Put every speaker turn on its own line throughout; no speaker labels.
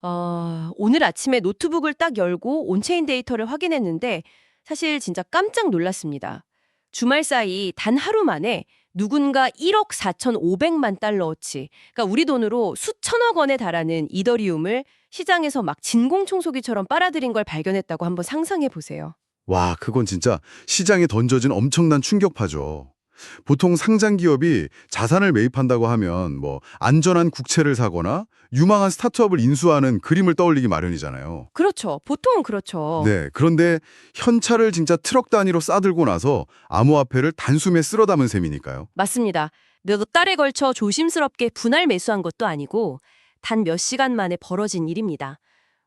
오늘 아침에 노트북을 딱 열고 온체인 데이터를 확인했는데 사실 진짜 깜짝 놀랐습니다. 주말 사이 단 하루 만에 누군가 1억 4,500만 달러어치, 그러니까 우리 돈으로 수천억 원에 달하는 이더리움을 시장에서 막 진공청소기처럼 빨아들인 걸 발견했다고 한번 상상해 보세요.
와, 그건 진짜 시장에 던져진 엄청난 충격파죠. 보통 상장 기업이 자산을 매입한다고 하면 안전한 국채를 사거나 유망한 스타트업을 인수하는 그림을 떠올리기 마련이잖아요.
그렇죠. 보통은 그렇죠.
네, 그런데 현찰을 진짜 트럭 단위로 싸들고 나서 암호화폐를 단숨에 쓸어 담은 셈이니까요.
맞습니다. 몇 달에 걸쳐 조심스럽게 분할 매수한 것도 아니고 단 몇 시간 만에 벌어진 일입니다.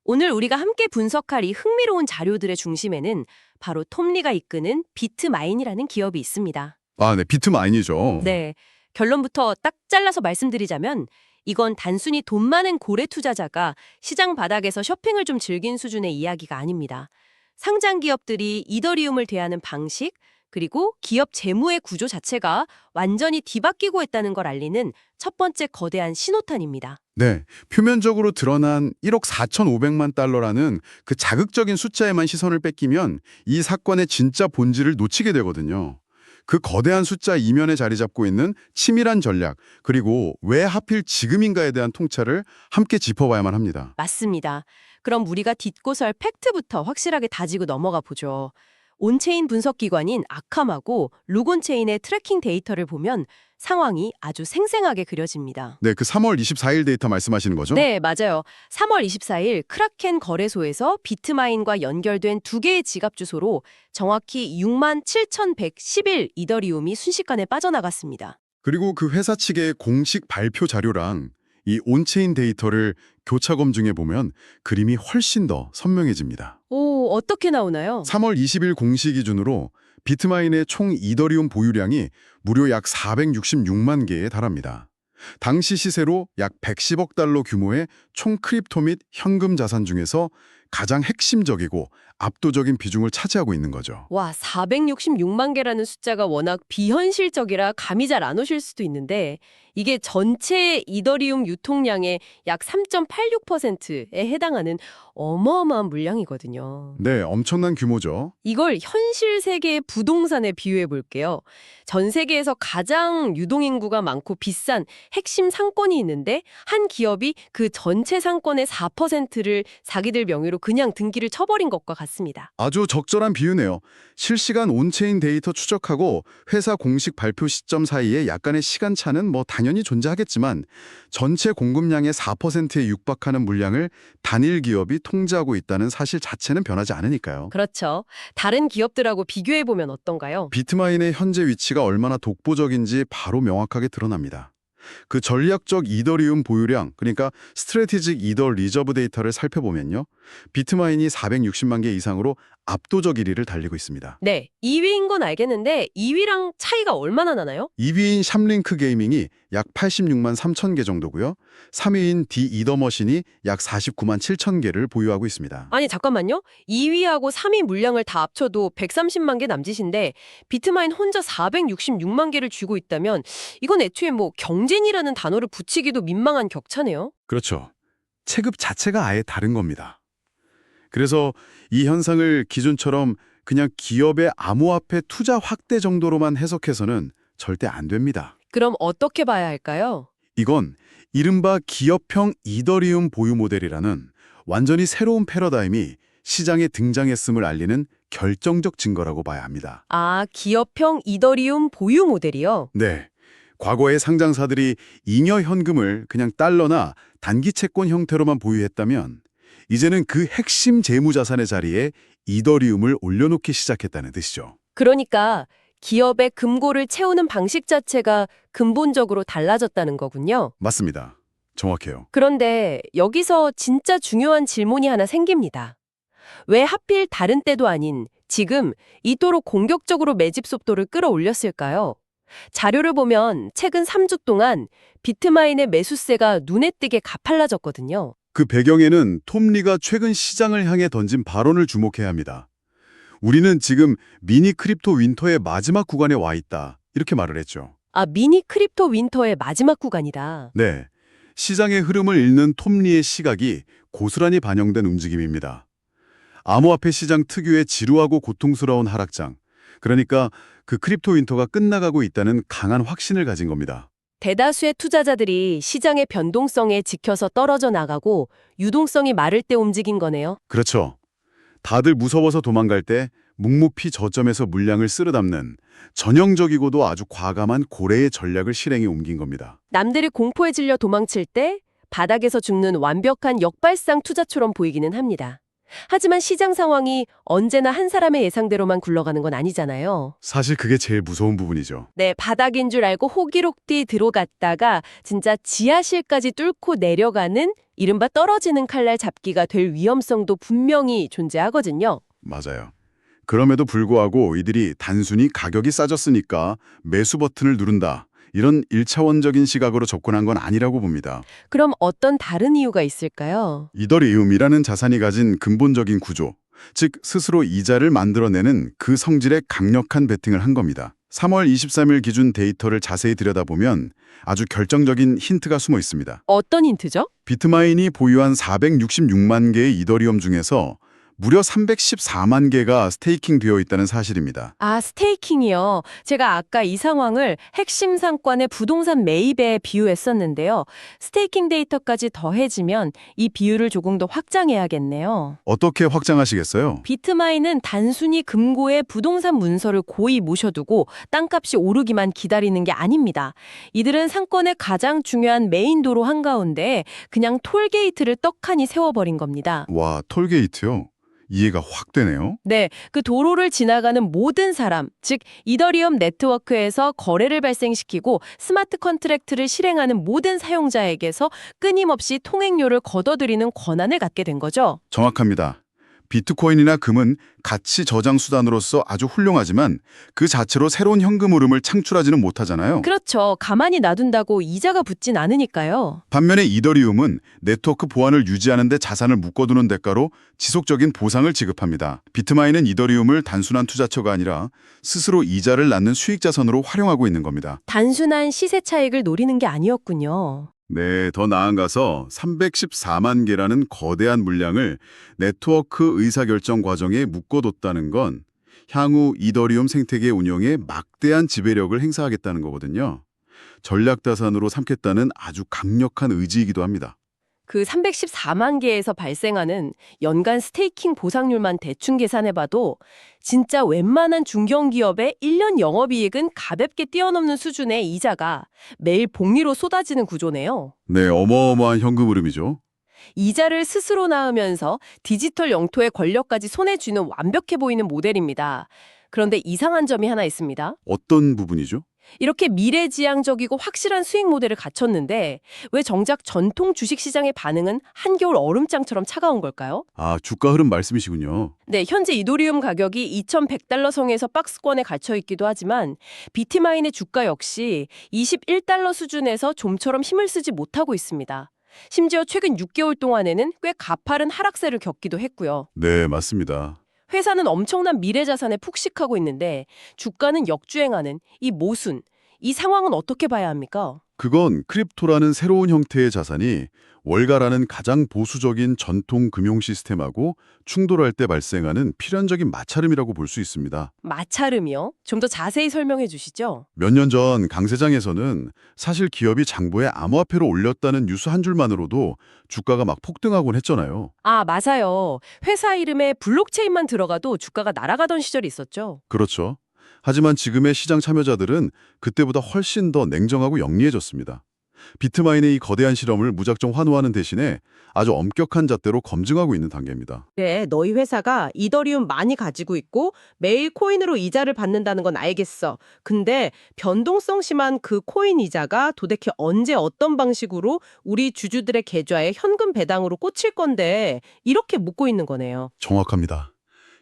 오늘 우리가 함께 분석할 이 흥미로운 자료들의 중심에는 바로 톰리가 이끄는 비트마인이라는 기업이 있습니다.
아, 네, 비트마인이죠.
네, 결론부터 딱 잘라서 말씀드리자면 이건 단순히 돈 많은 고래 투자자가 시장 바닥에서 쇼핑을 좀 즐긴 수준의 이야기가 아닙니다. 상장 기업들이 이더리움을 대하는 방식, 그리고 기업 재무의 구조 자체가 완전히 뒤바뀌고 있다는 걸 알리는 첫 번째 거대한 신호탄입니다.
네, 표면적으로 드러난 1억 4,500만 달러라는 그 자극적인 숫자에만 시선을 뺏기면 이 사건의 진짜 본질을 놓치게 되거든요. 그 거대한 숫자 이면에 자리 잡고 있는 치밀한 전략, 그리고 왜 하필 지금인가에 대한 통찰을 함께 짚어봐야만 합니다.
맞습니다. 그럼 우리가 뒷고설 팩트부터 확실하게 다지고 넘어가 보죠. 온체인 분석 기관인 아캄하고 룩온체인의 트래킹 데이터를 보면 상황이 아주 생생하게 그려집니다.
네, 그 3월 24일 데이터 말씀하시는 거죠?
네, 맞아요. 3월 24일 크라켄 거래소에서 비트마인과 연결된 두 개의 지갑 주소로 정확히 67,111 이더리움이 순식간에 빠져나갔습니다.
그리고 그 회사 측의 공식 발표 자료랑 이 온체인 데이터를 교차 검증해 보면 그림이 훨씬 더 선명해집니다.
오, 어떻게 나오나요?
3월 20일 공시 기준으로 비트마인의 총 이더리움 보유량이 무려 약 466만 개에 달합니다. 당시 시세로 약 110억 달러 규모의 총 크립토 및 현금 자산 중에서 가장 핵심적이고 압도적인 비중을 차지하고 있는 거죠.
와, 466만 개라는 숫자가 워낙 비현실적이라 감이 잘 안 오실 수도 있는데 이게 전체 이더리움 유통량의 약 3.86%에 해당하는 어마어마한 물량이거든요.
네, 엄청난 규모죠.
이걸 현실 세계의 부동산에 비유해 볼게요. 전 세계에서 가장 유동인구가 많고 비싼 핵심 상권이 있는데 한 기업이 그 전체 상권의 4%를 자기들 명의로 그냥 등기를 쳐버린 것과 같습니다.
아주 적절한 비유네요. 실시간 온체인 데이터 추적하고 회사 공식 발표 시점 사이에 약간의 시간차는 당연히 존재하겠지만 전체 공급량의 4%에 육박하는 물량을 단일 기업이 통제하고 있다는 사실 자체는 변하지 않으니까요.
그렇죠. 다른 기업들하고 비교해 보면 어떤가요?
비트마인의 현재 위치가 얼마나 독보적인지 바로 명확하게 드러납니다. 그 전략적 이더리움 보유량, 그러니까 스트래티직 이더 리저브 데이터를 살펴보면요. 비트마인이 460만 개 이상으로 압도적 1위를 달리고 있습니다.
네, 2위인 건 알겠는데 2위랑 차이가 얼마나 나나요?
2위인 샵링크 게이밍이 약 86만 3천 개 정도고요. 3위인 디 이더머신이 약 49만 7천 개를 보유하고 있습니다.
아니 잠깐만요. 2위하고 3위 물량을 다 합쳐도 130만 개 남짓인데 비트마인 혼자 466만 개를 쥐고 있다면 이건 애초에 경쟁이라는 단어를 붙이기도 민망한 격차네요.
그렇죠. 체급 자체가 아예 다른 겁니다. 그래서 이 현상을 기존처럼 그냥 기업의 암호화폐 투자 확대 정도로만 해석해서는 절대 안 됩니다.
그럼 어떻게 봐야 할까요?
이건 이른바 기업형 이더리움 보유 모델이라는 완전히 새로운 패러다임이 시장에 등장했음을 알리는 결정적 증거라고 봐야 합니다.
아, 기업형 이더리움 보유 모델이요?
네. 과거의 상장사들이 잉여 현금을 그냥 달러나 단기 채권 형태로만 보유했다면 이제는 그 핵심 재무자산의 자리에 이더리움을 올려놓기 시작했다는 뜻이죠.
그러니까 기업의 금고를 채우는 방식 자체가 근본적으로 달라졌다는 거군요.
맞습니다. 정확해요.
그런데 여기서 진짜 중요한 질문이 하나 생깁니다. 왜 하필 다른 때도 아닌 지금 이토록 공격적으로 매집 속도를 끌어올렸을까요? 자료를 보면 최근 3주 동안 비트마인의 매수세가 눈에 띄게 가팔라졌거든요.
그 배경에는 톰리가 최근 시장을 향해 던진 발언을 주목해야 합니다. 우리는 지금 미니 크립토 윈터의 마지막 구간에 와 있다. 이렇게 말을 했죠.
아, 미니 크립토 윈터의 마지막 구간이다.
네. 시장의 흐름을 읽는 톱리의 시각이 고스란히 반영된 움직임입니다. 암호화폐 시장 특유의 지루하고 고통스러운 하락장, 그러니까 그 크립토 윈터가 끝나가고 있다는 강한 확신을 가진 겁니다.
대다수의 투자자들이 시장의 변동성에 지켜서 떨어져 나가고 유동성이 마를 때 움직인 거네요.
그렇죠. 다들 무서워서 도망갈 때 묵묵히 저점에서 물량을 쓸어담는 전형적이고도 아주 과감한 고래의 전략을 실행에 옮긴 겁니다.
남들이 공포에 질려 도망칠 때 바닥에서 죽는 완벽한 역발상 투자처럼 보이기는 합니다. 하지만 시장 상황이 언제나 한 사람의 예상대로만 굴러가는 건 아니잖아요.
사실 그게 제일 무서운 부분이죠.
네, 바닥인 줄 알고 호기롭게 들어갔다가 진짜 지하실까지 뚫고 내려가는 이른바 떨어지는 칼날 잡기가 될 위험성도 분명히 존재하거든요.
맞아요. 그럼에도 불구하고 이들이 단순히 가격이 싸졌으니까 매수 버튼을 누른다. 이런 일차원적인 시각으로 접근한 건 아니라고 봅니다.
그럼 어떤 다른 이유가 있을까요?
이더리움이라는 자산이 가진 근본적인 구조, 즉 스스로 이자를 만들어내는 그 성질에 강력한 베팅을 한 겁니다. 3월 23일 기준 데이터를 자세히 들여다보면 아주 결정적인 힌트가 숨어 있습니다.
어떤 힌트죠?
비트마인이 보유한 466만 개의 이더리움 중에서 무려 314만 개가 스테이킹 되어 있다는 사실입니다.
아, 스테이킹이요. 제가 아까 이 상황을 핵심 상권의 부동산 매입에 비유했었는데요. 스테이킹 데이터까지 더해지면 이 비율을 조금 더 확장해야겠네요.
어떻게 확장하시겠어요?
비트마인은 단순히 금고에 부동산 문서를 고이 모셔두고 땅값이 오르기만 기다리는 게 아닙니다. 이들은 상권의 가장 중요한 메인 도로 한가운데 그냥 톨게이트를 떡하니 세워버린 겁니다.
와, 톨게이트요? 이해가 확 되네요.
네, 그 도로를 지나가는 모든 사람, 즉 이더리움 네트워크에서 거래를 발생시키고 스마트 컨트랙트를 실행하는 모든 사용자에게서 끊임없이 통행료를 걷어들이는 권한을 갖게 된 거죠.
정확합니다. 비트코인이나 금은 가치 저장 수단으로서 아주 훌륭하지만 그 자체로 새로운 현금 흐름을 창출하지는 못하잖아요.
그렇죠. 가만히 놔둔다고 이자가 붙진 않으니까요.
반면에 이더리움은 네트워크 보안을 유지하는 데 자산을 묶어두는 대가로 지속적인 보상을 지급합니다. 비트마인은 이더리움을 단순한 투자처가 아니라 스스로 이자를 낳는 수익 자산으로 활용하고 있는 겁니다.
단순한 시세 차익을 노리는 게 아니었군요.
네, 더 나아가서 314만 개라는 거대한 물량을 네트워크 의사결정 과정에 묶어뒀다는 건 향후 이더리움 생태계 운영에 막대한 지배력을 행사하겠다는 거거든요. 전략자산으로 삼겠다는 아주 강력한 의지이기도 합니다.
그 314만 개에서 발생하는 연간 스테이킹 보상률만 대충 계산해봐도 진짜 웬만한 중견기업의 1년 영업이익은 가볍게 뛰어넘는 수준의 이자가 매일 복리로 쏟아지는 구조네요.
네, 어마어마한 현금 흐름이죠.
이자를 스스로 낳으면서 디지털 영토의 권력까지 손에 쥐는 완벽해 보이는 모델입니다. 그런데 이상한 점이 하나 있습니다.
어떤 부분이죠?
이렇게 미래지향적이고 확실한 수익 모델을 갖췄는데 왜 정작 전통 주식시장의 반응은 한겨울 얼음장처럼 차가운 걸까요?
아, 주가 흐름 말씀이시군요.
네, 현재 이더리움 가격이 2,100달러 선에서 박스권에 갇혀 있기도 하지만 비트마인의 주가 역시 21달러 수준에서 좀처럼 힘을 쓰지 못하고 있습니다. 심지어 최근 6개월 동안에는 꽤 가파른 하락세를 겪기도 했고요.
네, 맞습니다.
회사는 엄청난 미래 자산에 푹식하고 있는데 주가는 역주행하는 이 모순, 이 상황은 어떻게 봐야 합니까?
그건 크립토라는 새로운 형태의 자산이 월가라는 가장 보수적인 전통 금융 시스템하고 충돌할 때 발생하는 필연적인 마찰음이라고 볼 수 있습니다.
마찰음이요? 좀 더 자세히 설명해 주시죠.
몇 년 전 강세장에서는 사실 기업이 장부에 암호화폐로 올렸다는 뉴스 한 줄만으로도 주가가 막 폭등하곤 했잖아요.
아, 맞아요. 회사 이름에 블록체인만 들어가도 주가가 날아가던 시절이 있었죠.
그렇죠. 하지만 지금의 시장 참여자들은 그때보다 훨씬 더 냉정하고 영리해졌습니다. 비트마인의 이 거대한 실험을 무작정 환호하는 대신에 아주 엄격한 잣대로 검증하고 있는 단계입니다.
그래, 너희 회사가 이더리움 많이 가지고 있고 매일 코인으로 이자를 받는다는 건 알겠어. 근데 변동성 심한 그 코인 이자가 도대체 언제 어떤 방식으로 우리 주주들의 계좌에 현금 배당으로 꽂힐 건데 이렇게 묻고 있는 거네요.
정확합니다.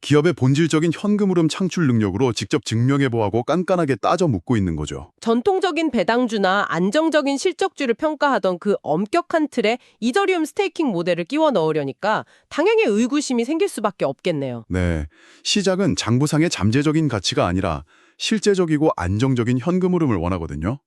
기업의 본질적인 현금 흐름 창출 능력으로 직접 증명해보하고 깐깐하게 따져 묻고 있는 거죠.
전통적인 배당주나 안정적인 실적주를 평가하던 그 엄격한 틀에 이더리움 스테이킹 모델을 끼워 넣으려니까 당연히 의구심이 생길 수밖에 없겠네요.
네, 시작은 장부상의 잠재적인 가치가 아니라 실제적이고 안정적인 현금 흐름을 원하거든요.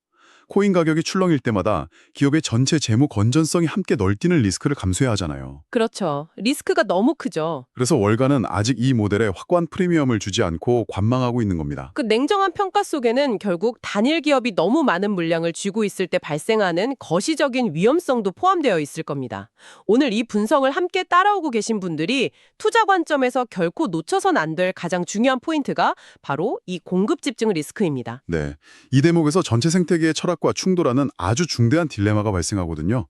코인 가격이 출렁일 때마다 기업의 전체 재무 건전성이 함께 널뛰는 리스크를 감수해야 하잖아요.
그렇죠. 리스크가 너무 크죠.
그래서 월가는 아직 이 모델에 확고한 프리미엄을 주지 않고 관망하고 있는 겁니다.
그 냉정한 평가 속에는 결국 단일 기업이 너무 많은 물량을 쥐고 있을 때 발생하는 거시적인 위험성도 포함되어 있을 겁니다. 오늘 이 분석을 함께 따라오고 계신 분들이 투자 관점에서 결코 놓쳐선 안 될 가장 중요한 포인트가 바로 이 공급 집중 리스크입니다.
네, 이 대목에서 전체 생태계의 철학과 충돌하는 아주 중대한 딜레마가 발생하거든요.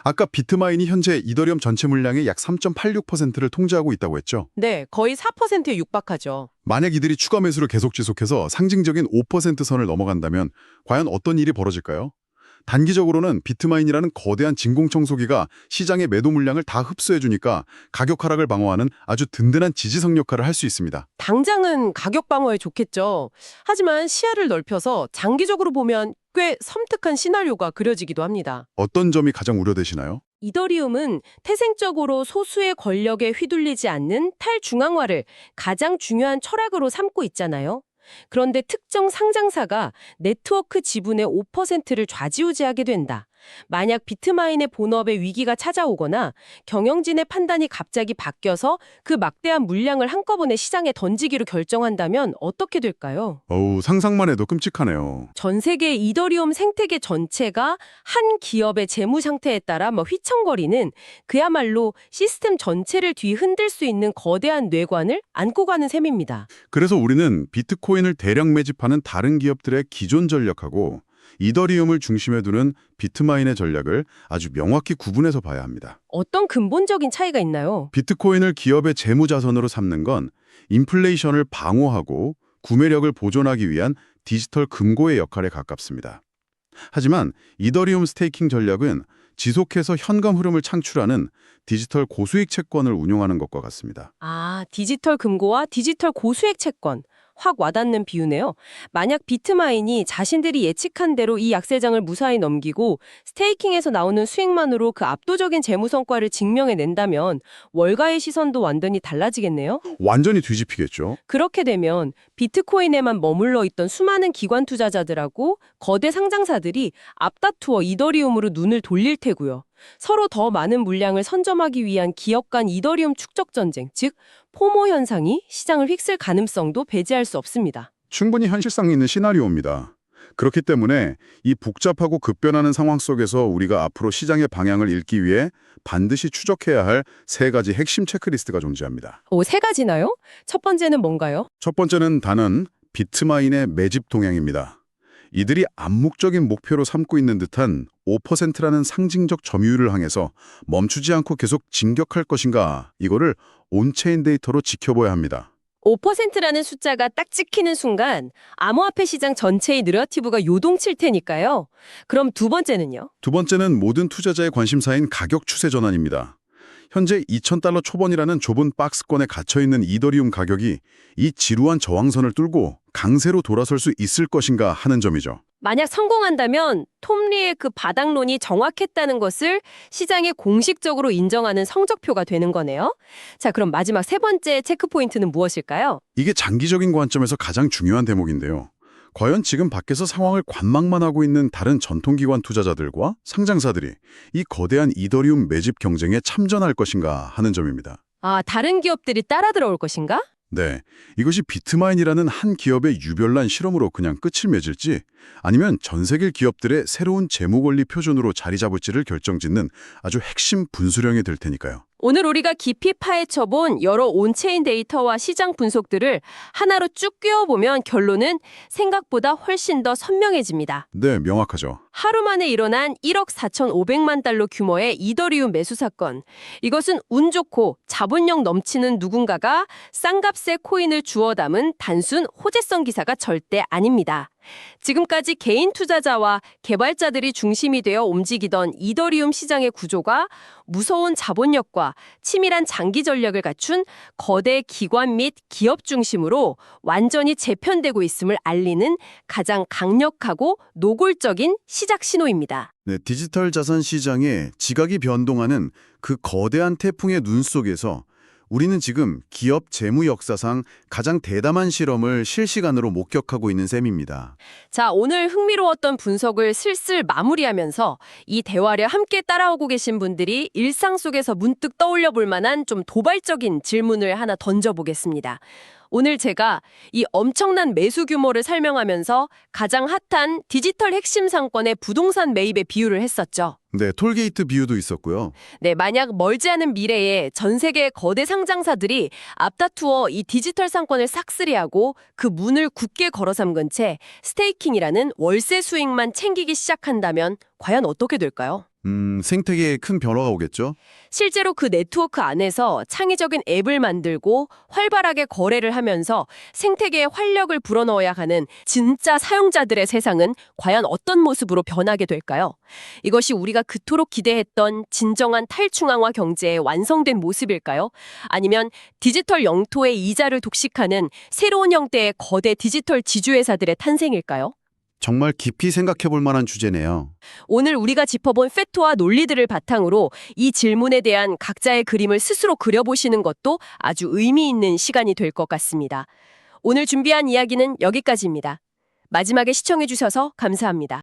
아까 비트마인이 현재 이더리움 전체 물량의 약 3.86%를 통제하고 있다고 했죠.
네, 거의 4%에 육박하죠.
만약 이들이 추가 매수를 계속 지속해서 상징적인 5% 선을 넘어간다면 과연 어떤 일이 벌어질까요? 단기적으로는 비트마인이라는 거대한 진공청소기가 시장의 매도 물량을 다 흡수해주니까 가격 하락을 방어하는 아주 든든한 지지성 역할을 할 수 있습니다.
당장은 가격 방어에 좋겠죠. 하지만 시야를 넓혀서 장기적으로 보면 꽤 섬뜩한 시나리오가 그려지기도 합니다.
어떤 점이 가장 우려되시나요?
이더리움은 태생적으로 소수의 권력에 휘둘리지 않는 탈중앙화를 가장 중요한 철학으로 삼고 있잖아요. 그런데 특정 상장사가 네트워크 지분의 5%를 좌지우지하게 된다. 만약 비트마인의 본업에 위기가 찾아오거나 경영진의 판단이 갑자기 바뀌어서 그 막대한 물량을 한꺼번에 시장에 던지기로 결정한다면 어떻게 될까요?
상상만 해도 끔찍하네요.
전 세계 이더리움 생태계 전체가 한 기업의 재무 상태에 따라 휘청거리는 그야말로 시스템 전체를 뒤흔들 수 있는 거대한 뇌관을 안고 가는 셈입니다.
그래서 우리는 비트코인을 대량 매집하는 다른 기업들의 기존 전략하고 이더리움을 중심에 두는 비트마인의 전략을 아주 명확히 구분해서 봐야 합니다.
어떤 근본적인 차이가 있나요?
비트코인을 기업의 재무자산으로 삼는 건 인플레이션을 방어하고 구매력을 보존하기 위한 디지털 금고의 역할에 가깝습니다. 하지만 이더리움 스테이킹 전략은 지속해서 현금 흐름을 창출하는 디지털 고수익 채권을 운용하는 것과 같습니다.
아, 디지털 금고와 디지털 고수익 채권. 확 와닿는 비유네요. 만약 비트마인이 자신들이 예측한 대로 이 약세장을 무사히 넘기고 스테이킹에서 나오는 수익만으로 그 압도적인 재무 성과를 증명해낸다면 월가의 시선도 완전히 달라지겠네요.
완전히 뒤집히겠죠.
그렇게 되면 비트코인에만 머물러 있던 수많은 기관 투자자들하고 거대 상장사들이 앞다투어 이더리움으로 눈을 돌릴 테고요. 서로 더 많은 물량을 선점하기 위한 기업 간 이더리움 축적 전쟁, 즉 포모 현상이 시장을 휩쓸 가능성도 배제할 수 없습니다.
충분히 현실성 있는 시나리오입니다. 그렇기 때문에 이 복잡하고 급변하는 상황 속에서 우리가 앞으로 시장의 방향을 읽기 위해 반드시 추적해야 할 세 가지 핵심 체크리스트가 존재합니다.
세 가지나요? 첫 번째는 뭔가요?
첫 번째는 단은 비트마인의 매집 동향입니다. 이들이 암묵적인 목표로 삼고 있는 듯한 5%라는 상징적 점유율을 향해서 멈추지 않고 계속 진격할 것인가, 이거를 온체인 데이터로 지켜봐야 합니다.
5%라는 숫자가 딱 찍히는 순간 암호화폐 시장 전체의 느러티브가 요동칠 테니까요. 그럼 두 번째는요?
두 번째는 모든 투자자의 관심사인 가격 추세 전환입니다. 현재 2,000달러 초반이라는 좁은 박스권에 갇혀있는 이더리움 가격이 이 지루한 저항선을 뚫고 강세로 돌아설 수 있을 것인가 하는 점이죠.
만약 성공한다면 톰리의 그 바닥론이 정확했다는 것을 시장에 공식적으로 인정하는 성적표가 되는 거네요. 자, 그럼 마지막 세 번째 체크포인트는 무엇일까요?
이게 장기적인 관점에서 가장 중요한 대목인데요. 과연 지금 밖에서 상황을 관망만 하고 있는 다른 전통기관 투자자들과 상장사들이 이 거대한 이더리움 매집 경쟁에 참전할 것인가 하는 점입니다.
아, 다른 기업들이 따라 들어올 것인가?
네, 이것이 비트마인이라는 한 기업의 유별난 실험으로 그냥 끝을 맺을지 아니면 전 세계 기업들의 새로운 재무권리 표준으로 자리 잡을지를 결정짓는 아주 핵심 분수령이 될 테니까요.
오늘 우리가 깊이 파헤쳐본 여러 온체인 데이터와 시장 분석들을 하나로 쭉 꿰어보면 결론은 생각보다 훨씬 더 선명해집니다.
네, 명확하죠.
하루 만에 일어난 1억 4,500만 달러 규모의 이더리움 매수 사건. 이것은 운 좋고 자본력 넘치는 누군가가 싼값의 코인을 주워 담은 단순 호재성 기사가 절대 아닙니다. 지금까지 개인 투자자와 개발자들이 중심이 되어 움직이던 이더리움 시장의 구조가 무서운 자본력과 치밀한 장기 전략을 갖춘 거대 기관 및 기업 중심으로 완전히 재편되고 있음을 알리는 가장 강력하고 노골적인 시작 신호입니다.
네, 디지털 자산 시장에 지각이 변동하는 그 거대한 태풍의 눈 속에서 우리는 지금 기업 재무 역사상 가장 대담한 실험을 실시간으로 목격하고 있는 셈입니다.
자, 오늘 흥미로웠던 분석을 슬슬 마무리하면서 이 대화를 함께 따라오고 계신 분들이 일상 속에서 문득 떠올려 볼 만한 좀 도발적인 질문을 하나 던져보겠습니다. 오늘 제가 이 엄청난 매수 규모를 설명하면서 가장 핫한 디지털 핵심 상권의 부동산 매입의 비유를 했었죠.
네, 톨게이트 비유도 있었고요.
네, 만약 멀지 않은 미래에 전 세계 거대 상장사들이 앞다투어 이 디지털 상권을 싹쓸이하고 그 문을 굳게 걸어 잠근 채 스테이킹이라는 월세 수익만 챙기기 시작한다면 과연 어떻게 될까요?
생태계에 큰 변화가 오겠죠?
실제로 그 네트워크 안에서 창의적인 앱을 만들고 활발하게 거래를 하면서 생태계에 활력을 불어넣어야 하는 진짜 사용자들의 세상은 과연 어떤 모습으로 변하게 될까요? 이것이 우리가 그토록 기대했던 진정한 탈중앙화 경제의 완성된 모습일까요? 아니면 디지털 영토의 이자를 독식하는 새로운 형태의 거대 디지털 지주회사들의 탄생일까요?
정말 깊이 생각해 볼 만한 주제네요.
오늘 우리가 짚어본 팩트와 논리들을 바탕으로 이 질문에 대한 각자의 그림을 스스로 그려보시는 것도 아주 의미 있는 시간이 될 것 같습니다. 오늘 준비한 이야기는 여기까지입니다. 마지막에 시청해주셔서 감사합니다.